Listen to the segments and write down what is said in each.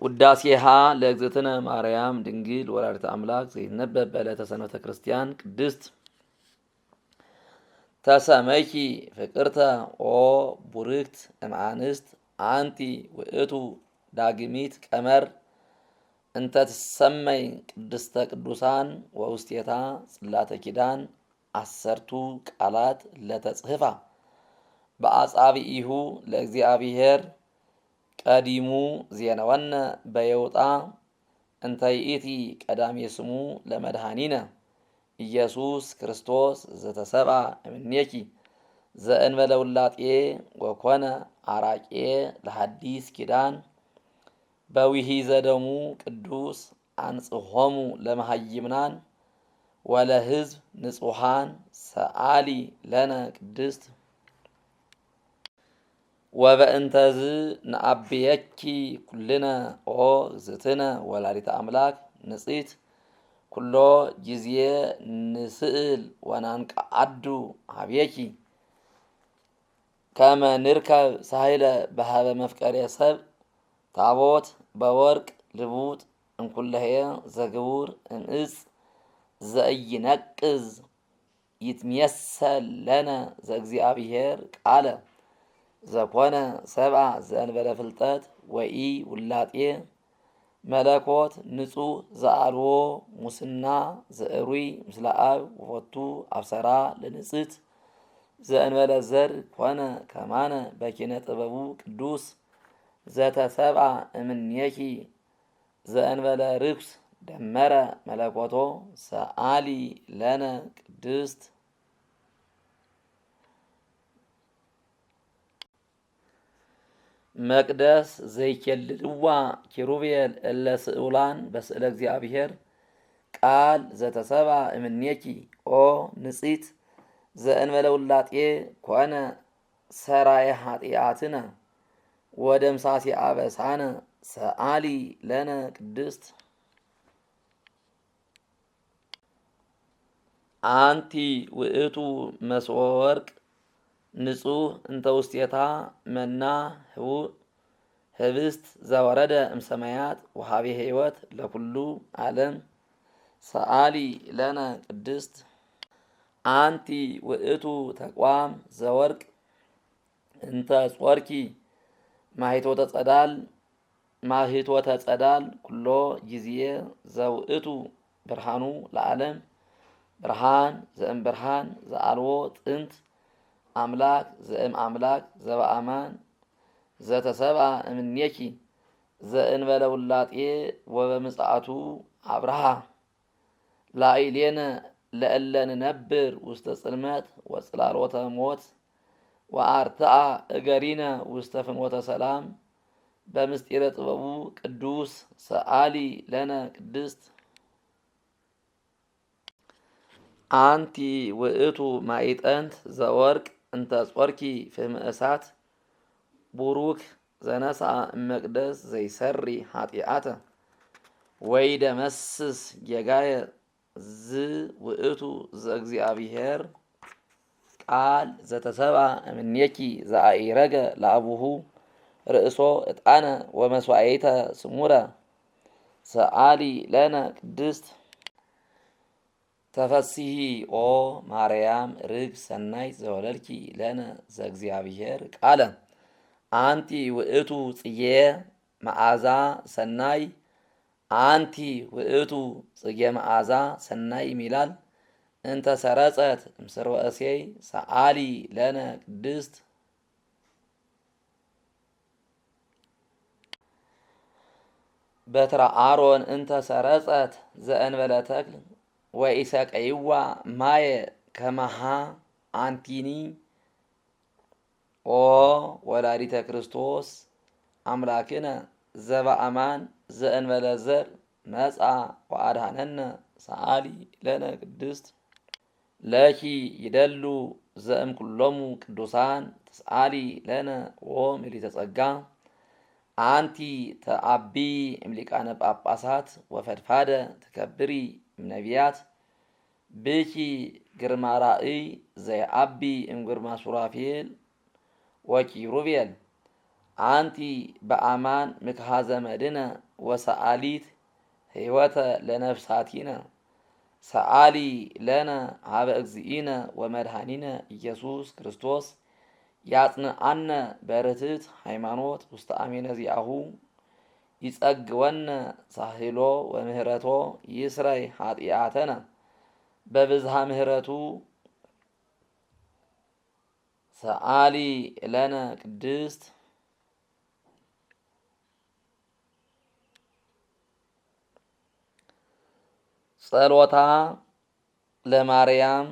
ውዳሴሃ ለእግዝእትነ ማርያም ድንግል ወላዲተ አምላክ ዘይነበብ በዕለተ ሰንበተ ክርስቲያን ቅድስት ተሰመይኪ ፍቅርተ ኦ ቡርክት እምአንስት አንቲ ውእቱ ዳግሚት ቀመር እንተ ትሰመይ ቅድስተ ቅዱሳን ወውስቴታ ጽላተ ኪዳን አሰርቱ ቃላት ለተጽሕፋ በአጻብኢሁ ለእግዚአብሔር ቀዲሙ ዜናወነ በየውጣ እንተ ይእቲ ቀዳሜ ስሙ ለመድኃኒነ ኢየሱስ ክርስቶስ ዘተሰብአ እምኔኪ ዘእንበለ ውላጤ ወኮነ አራቄ ለሐዲስ ኪዳን በዊሂዘ ደሙ ቅዱስ አንጽሖሙ ለመሃይምናን ወለሕዝብ ንጹሐን ሰአሊ ለነ ቅድስት ወበእንተዝ ነአብየኪ ኩልነ ኦ እግዝእትነ ወላዲተ አምላክ ንጽሕት ኩሎ ጊዜ ንስእል ወናንቀዓዱ ሀቤኪ ከመ ንርከብ ሳህለ በሃበ መፍቀሬ ሰብ ታቦት በወርቅ ልቡጥ እንኩለሄ ዘግቡር እምዕፅ ዘኢይነቅዝ ይትሜሰል ለነ ዘእግዚአብሔር ቃለ ዘኮነ ሰብአ ዘእንበለ ፍልጠት ወኢ ውላጤ መለኮት ንጹሕ ዘአልዎ ሙስና ዘእሩይ ምስለ አብ ወፎቱ አብሰራ ለንጽሕት ዘእንበለ ዘር ኮነ ከማነ በኪነ ጥበቡ ቅዱስ ዘተሰብአ እምኔኪ ዘእንበለ ርኩስ ደመረ መለኮቶ ሰአሊ ለነ ቅድስት መቅደስ ዘይኬልልዋ ኪሩቤል እለ ስእውላን በስእለ እግዚአብሔር ቃል ዘተሰብአ እምኔኪ ኦ ንጽሕት ዘእንበለ ውላጤ ኮነ ሰራየ ኃጢአትነ ወደምሳሴ አበሳነ ሰአሊ ለነ ቅድስት አንቲ ውእቱ መስወ ወርቅ ንጹሕ እንተ ውስቴታ መና ህቡእ ህብስት ዘወረደ እምሰማያት ወሃቤ ሕይወት ለኩሉ ዓለም ሰአሊ ለነ ቅድስት አንቲ ውእቱ ተቋም ዘወርቅ እንተ ጾርኪ ማሂቶተ ጸዳል ኩሎ ጊዜ ዘውእቱ ብርሃኑ ለዓለም ብርሃን ዘእም ብርሃን ዘአልዎ ጥንት አምላክ ዘእም አምላክ ዘበአማን ዘተሰብአ እምኔኪ ዘእንበለ ውላጤ ወበምጽአቱ አብርሃ ላዕሌነ ለእለ ንነብር ውስተ ጽልመት ወጽላሎተ ሞት ወአርትአ እገሪነ ውስተ ፍኖተ ሰላም በምስጢረ ጥበቡ ቅዱስ ሰአሊ ለነ ቅድስት አንቲ ውእቱ ማዕጠንት ዘወርቅ እንተ ጾርኪ ፍህመ እሳት ቡሩክ ዘነስአ እመቅደስ ዘይሰሪ ኃጢአተ ወይደመስስ ጌጋየ ዝ ውእቱ ዘእግዚአብሔር ቃል ዘተሰብአ እምኔኪ ዘአኢረገ ለአቡሁ ርእሶ ዕጣነ ወመስዋዕተ ስሙረ ሰአሊ ለነ ቅድስት ተፈሲሂ ኦ ማርያም ርግብ ሰናይ ዘወለድኪ ለነ ዘእግዚአብሔር ቃለ አንቲ ውእቱ ጽጌ መዓዛ ሰናይ አንቲ ውእቱ ጽጌ መዓዛ ሰናይ ይላል እንተ ሰረጸት እምስርወ እሴይ ሰአሊ ለነ ቅድስት በትረ አሮን እንተ ሰረጸት ዘእንበለ ተክል ወኢሰቀይዋ ማየ ከመሃ አንቲኒ ኦ ወላዲተ ክርስቶስ አምላክነ ዘበአማን ዘእንበለ ዘር መጻ ወአድኀነነ ሰአሊ ለነ ቅድስት ለኪ ይደሉ ዘእም ኩሎሙ ቅዱሳን ተስአሊ ለነ ኦ ምልዕተ ጸጋ አንቲ ተአቢ እምሊቃነ ጳጳሳት ወፈድፋደ ትከብሪ እምነቢያት ብኪ ግርማ ራእይ ዘይአቢ እምግርማ ሱራፌል ወኪሩቤል አንቲ በአማን ምክሃዘ መድነ ወሰአሊት ሕይወተ ለነፍሳቲነ ሰአሊ ለነ ሀበ እግዚእነ ወመድኃኒነ ኢየሱስ ክርስቶስ ያጽንዓነ በርትዕት ሃይማኖት ውስተ አሜነ ዚአሁ ይጸግወነ ሳህሎ ወምህረቶ ይስረይ ኃጢአተነ በብዝሃ ምህረቱ ሰአሊ ለነ ቅድስት ጸሎታ ለማርያም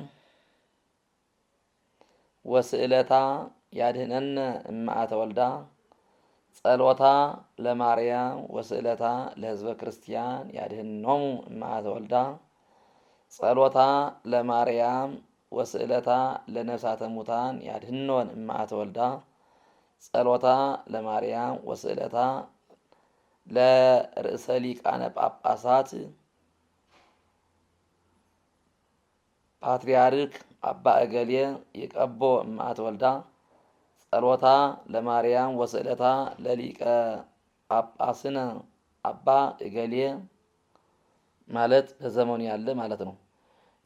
ወስዕለታ ያድህነነ እማአተ ወልዳ ጸሎታ ለማርያም ወስዕለታ ለህዝበ ክርስቲያን ያድህኖሙ እማአተ ወልዳ ጸሎታ ለማርያም ወስዕለታ ለነፍሳተ ሙታን ያድህኖን እማአተ ወልዳ ጸሎታ ለማርያም ወስዕለታ ለርእሰ ሊቃነ ጳጳሳት ፓትርያርክ አባ እገሌ ይቀቦ እማአተ ወልዳ ጸሎታ ለማርያም ወስዕለታ ለሊቀ ጳጳስነ አባ እገሌ ማለት በዘመኑ ያለ ማለት ነው።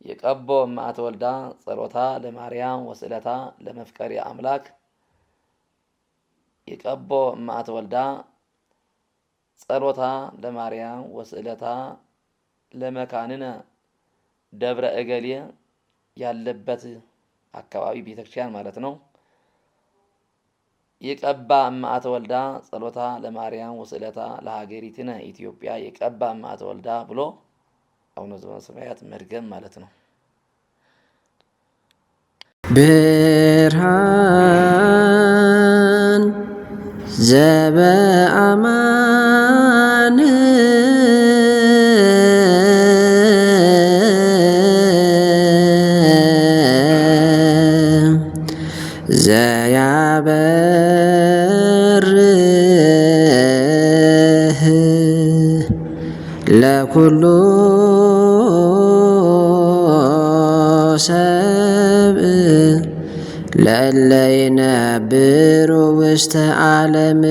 ይቀቦ እማአተ ወልዳ ጸሎታ ለማርያም ወስዕለታ ለመፍቀሪ አምላክ ይቀቦ እማአተ ወልዳ ጸሎታ ለማርያም ወስዕለታ ለመካንነ ደብረ እገሌ ያለበት አካባቢ ቤተክርስቲያን ማለት ነው። ይቀባ እማአተ ወልዳ ጸሎታ ለማርያም ወስዕለታ ለሀገሪትነ ኢትዮጵያ ይቀባ እማአተ ወልዳ ብሎ አቡነ ዘበሰማያት መድገም ማለት ነው። ብርሃን ዘበአማን ዘያበርህ ለኩሉ ሰብእ ለእለ ይነብሩ ውስተ ዓለም